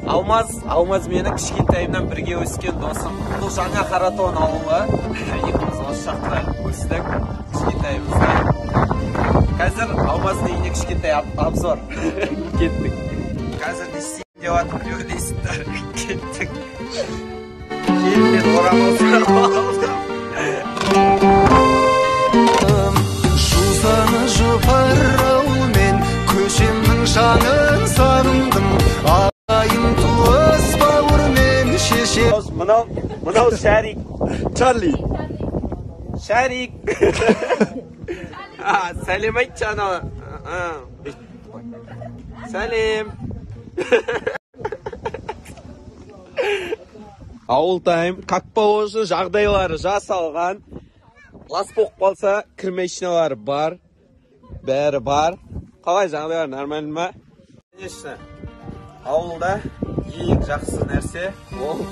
Алмаз менің кішкентайымнан бірге өскен досым. Бұл жаңа Қаратон ауылы. Екеуміз осы жақта өстік кішкентайымызда. Қазір Алмаздың үйіне кішкентай обзор. Кеттік. Қазір не істейін деп атып өйдейсіңдер. Кеттік. Келден орамалсырап алдым. Жусаны жұпараумен көшемнің шаңын сағындым. Ағайын туыс бауырмен шеше. Мынау Шарик. Чарли. Шарик. Сәлем айтшы анау. Сәлем. Ауылдайым, как положено, жағдайлары жасалған. Лас болып қалса, кірмешіналары бар. Бәрі бар. Қалай жағдайлар, нормально ма? Конечно, ауылда ең жақсы нәрсе ол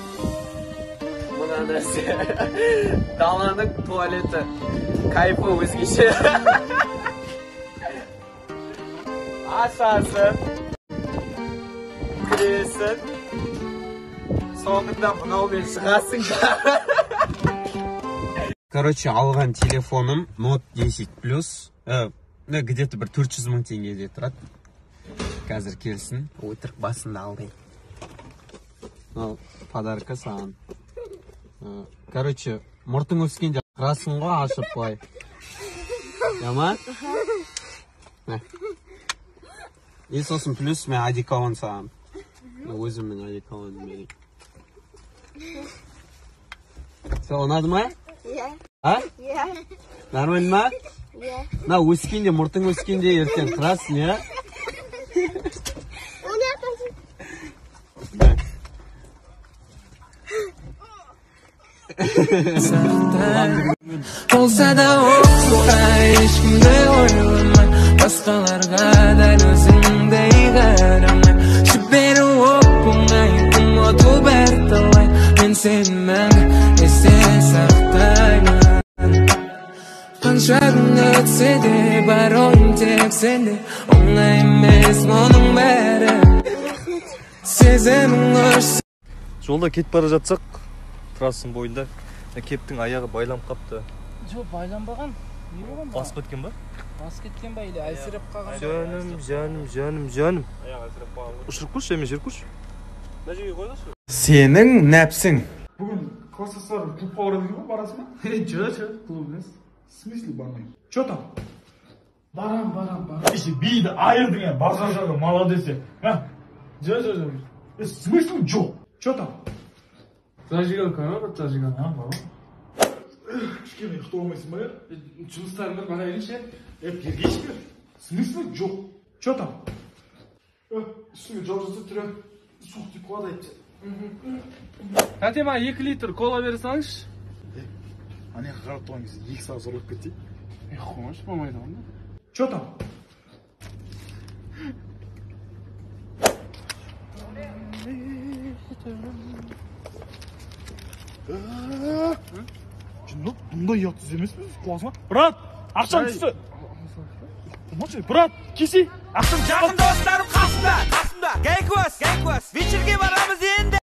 мына нәрсе. Даланың туалеті. Кайфы өзгеше. Ашасың. Кіресің. Соңында мынаумен шығасың. Короче, алған телефоным Note 10 Plus. Где-то бір 400 мың теңгеде тұрады. Қазір келсін. Өтірік басында алдым. Подарка саған. Короче, мұртың өскенде қырасың ғой ашып қой. Яма? И сосын плюс мен одеколон саған. Өзімнің одеколоным берейін. Все, ұнады ма? Иә. А? Иә. Нормально ма? Иә. На, өскенде, мұртың өскенде ертең қырасың, иә? Olsa da olsa ешкімді ойламай, басқаларға дәл өзіңдей қарамай, жіберу оп-оңай, ұмыту бірталай, мен сені мәңгі есте сақтаймын. Қанша күн өтсе де бар ойым тек сенде, оңай емес мұның бәрі, сезімің өшсе. Жолда кетіп бара жатсақ, трассың бойында кептің аяғы байланып қапты. Жоқ, байланбаған. Не болған ба? Басып кеткен ба? Басып кеткен ба, или әлсіреп қалған ба? Жаным. Ұшырып көрші, әме жер көрші. Мына жерге қойғашы. Сенің нәпсің. Бүгін класстастар клубқа барады екен ғой, барасың ба? Жоқ, клуб емес. В смысле бармаймын? Че там? Барам. Еще биді айырдың ya, барған жағы молодец ya. Жоқ. В смысле жоқ? Че там? Зажигалка ма, бір зажигалка? Бaba. Кішкене ұйықтап алмайсың ба? Жұмыстарым бар, бара берейінші. Жерге ішпе. В смысле жоқ? Че там? Үстіңе жау жазып тұр, суық тиіп қалады айтты. Тәте, маған 2 литр кола бере салыңызшы. Ане қарап тұрған кезде 2 сағат зорлап кетті. Қоймашы, болмайды онда. Че там? Бұндай ұятсыз емес пе? Құласың ба? Брат, ақшам түсті. Брат, кесе. Жақын достарым қасымда. Гәңкөз. Вечерге барамыз енді.